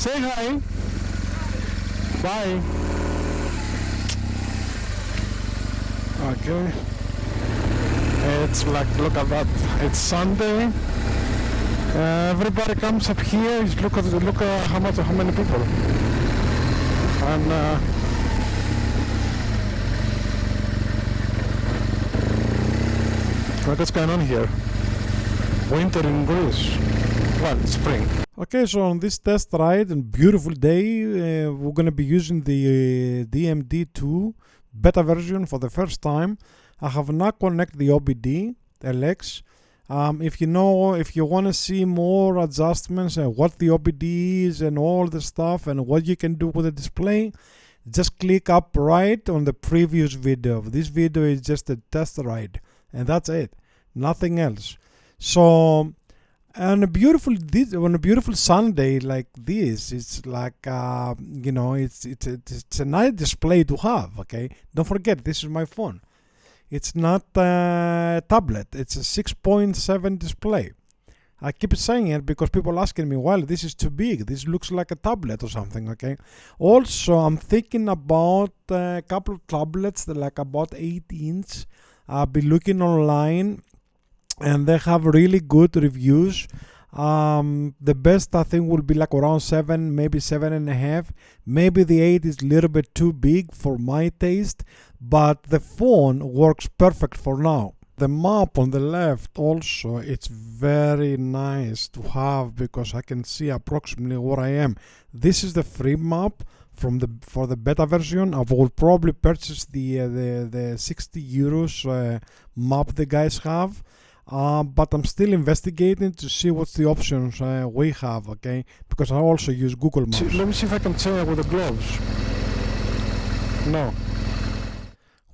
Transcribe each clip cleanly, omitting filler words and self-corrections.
Say hi. Bye. Okay. It's like, look at that. It's Sunday. Everybody comes up here. Look at how many people. And what's going on here? Winter in Greece. Well, spring. Okay, so on this test ride and beautiful day, we're going to be using the DMD2 beta version for the first time. I have not connected the OBD LX. If you want to see more adjustments and what the OBD is and all the stuff and what you can do with the display, just click up right on the previous video. This video is just a test ride, and that's it, nothing else. So on a beautiful Sunday like this, it's like it's a nice display to have. Okay, don't forget, this is my phone. It's not a tablet. It's a 6.7 display. I keep saying it because people asking me, well, this is too big. This looks like a tablet or something, okay? Also, I'm thinking about a couple of tablets that are like about 8 inch. I'll be looking online and they have really good reviews. The best I think will be like around 7, maybe 7.5. Maybe the 8 is a little bit too big for my taste, but the phone works perfect for now. The map on the left also, it's very nice to have because I can see approximately where I am. This is the free map for the beta version. I will probably purchase the 60 euros map the guys have. But I'm still investigating to see what's the options we have, okay? Because I also use Google Maps. Let me see if I can change with the gloves. No.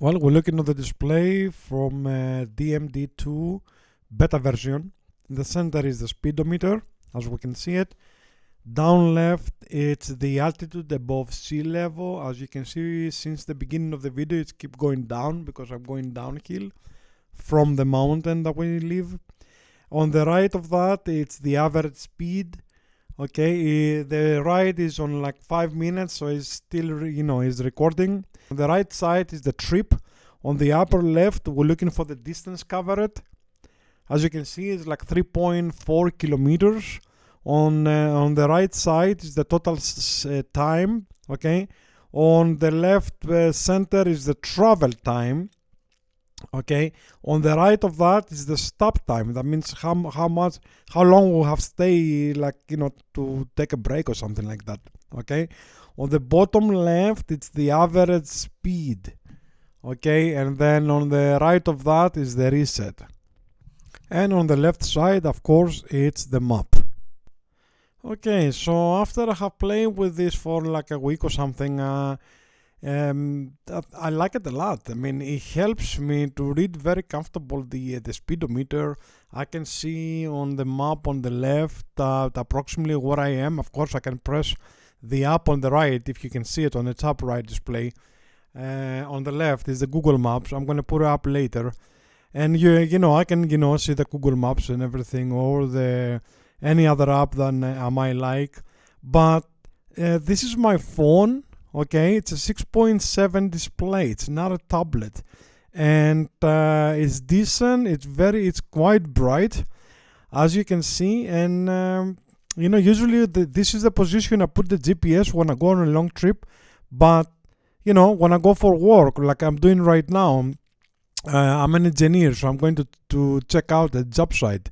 Well, we're looking at the display from DMD2 beta version. In the center is the speedometer, as we can see it. Down left, it's the altitude above sea level. As you can see, since the beginning of the video, it's keep going down because I'm going downhill from the mountain that we live. On the right of that, it's the average speed. Okay, the ride is on like 5 minutes, so it's still, is recording. On the right side is the trip. On the upper left, we're looking for the distance covered. As you can see, it's like 3.4 kilometers. On the right side is the total time. Okay, on the left center is the travel time. Okay, on the right of that is the stop time. That means how long we have stay, like, to take a break or something like that. Okay, on the bottom left it's the average speed. Okay, and then on the right of that is the reset, and on the left side, of course, it's the map. Okay, so after I have played with this for like a week or something, I like it a lot. I mean, it helps me to read very comfortable the speedometer. I can see on the map on the left approximately where I am. Of course, I can press the app on the right if you can see it on the top right display. On the left is the Google Maps. I'm gonna put it up later, and I can see the Google Maps and everything, or any other app that I might like. But this is my phone. Okay, it's a 6.7 display. It's not a tablet, and it's decent. It's quite bright, as you can see. And usually this is the position I put the GPS when I go on a long trip. But when I go for work, like I'm doing right now, I'm an engineer, so I'm going to check out the job site.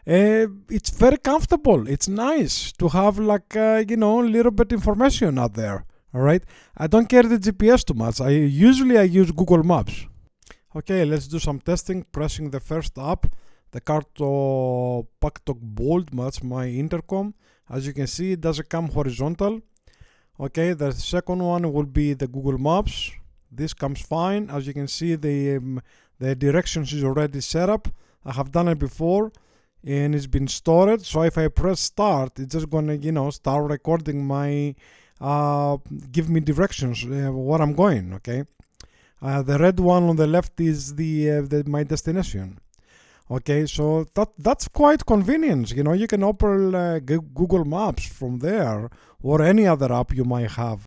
It's very comfortable. It's nice to have like a little bit information out there. Alright, I don't carry the GPS too much. I use Google Maps. Okay, let's do some testing. Pressing the first app, the CARPE ITER Bold, that's my intercom. As you can see, it doesn't come horizontal. Okay, the second one will be the Google Maps. This comes fine. As you can see, the directions is already set up. I have done it before, and it's been stored. So if I press start, it's just gonna start recording my give me directions where I'm going. Okay, the red one on the left is my destination. Okay, so that's quite convenient. You know, you can open Google Maps from there or any other app you might have.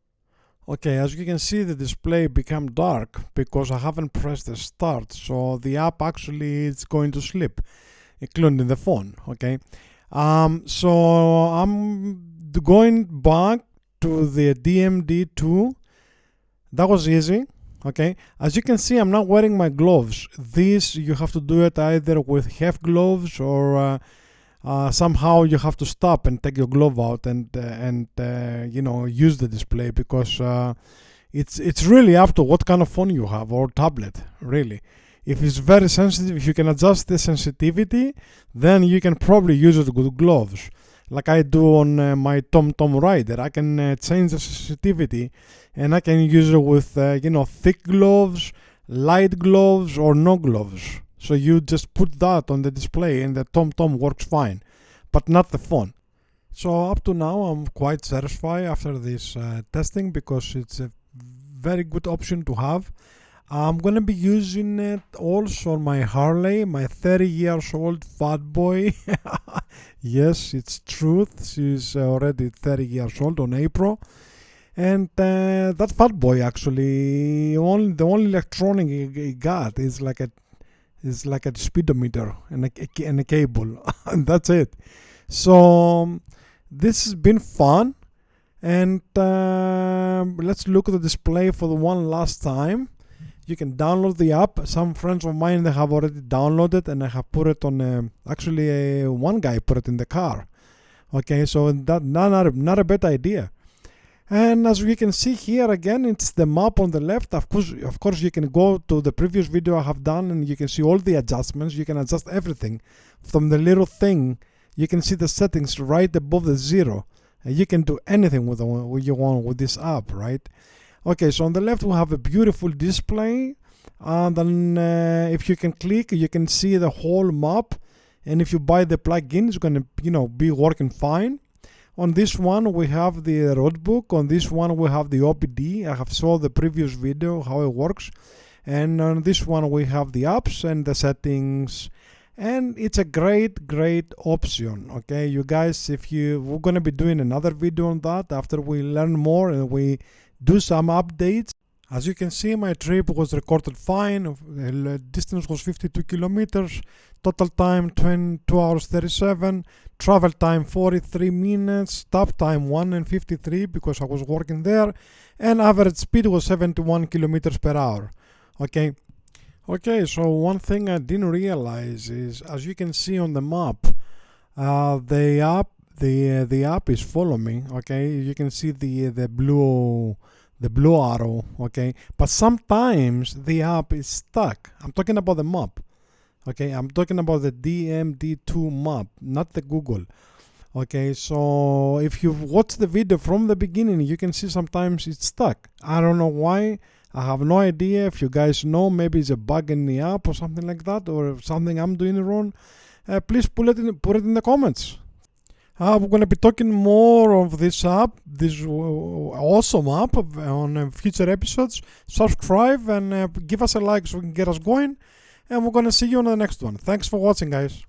Okay, as you can see, the display become dark because I haven't pressed the start, so the app actually is going to sleep, including the phone. Okay, so I'm going back to the DMD2. That was easy. Okay, as you can see, I'm not wearing my gloves. This you have to do it either with half gloves or somehow you have to stop and take your glove out and you know, use the display, because it's really up to what kind of phone you have or tablet. Really, if it's very sensitive, if you can adjust the sensitivity, then you can probably use it with gloves, like I do on my TomTom Rider. I can change the sensitivity, and I can use it with you know, thick gloves, light gloves, or no gloves. So you just put that on the display and the TomTom works fine, but not the phone. So up to now I'm quite satisfied after this testing, because it's a very good option to have. I'm gonna be using it also on my Harley, my 30 years old fat boy. Yes, it's truth. She's already 30 years old on April. And that fat boy actually, the only electronic he got is like a speedometer and a cable. And that's it. So this has been fun, and let's look at the display for the one last time. You can download the app. Some friends of mine, they have already downloaded, and I have put it on actually one guy put it in the car. Okay, so that not a bad idea. And as we can see here again, it's the map on the left. Of course, you can go to the previous video I have done, and you can see all the adjustments. You can adjust everything from the little thing. You can see the settings right above the 0. And you can do anything with what you want with this app, right? Okay, so on the left we have a beautiful display, and then if you can click, you can see the whole map. And if you buy the plugin, it's going to, you know, be working fine. On this one we have the road book. On this one we have the OBD. I have saw the previous video how it works. And on this one we have the apps and the settings. And it's a great option. Okay, you guys, we're gonna be doing another video on that after we learn more and we do some updates. As you can see, my trip was recorded fine. The distance was 52 kilometers. Total time 2 hours 37. Travel time 43 minutes. Stop time 1:53 because I was working there. And average speed was 71 kilometers per hour. Okay. Okay, so one thing I didn't realize is, as you can see on the map, the app is following me. Okay, you can see the blue arrow. Okay, but sometimes the app is stuck. I'm talking about the map. Okay, I'm talking about the DMD2 map, not the Google. Okay, so if you watch the video from the beginning, you can see sometimes it's stuck. I don't know why. I have no idea. If you guys know, maybe it's a bug in the app or something like that, or something I'm doing wrong. Please put it in the comments. We're going to be talking more of this app, this awesome app, on future episodes. Subscribe and give us a like so we can get us going. And we're going to see you on the next one. Thanks for watching, guys.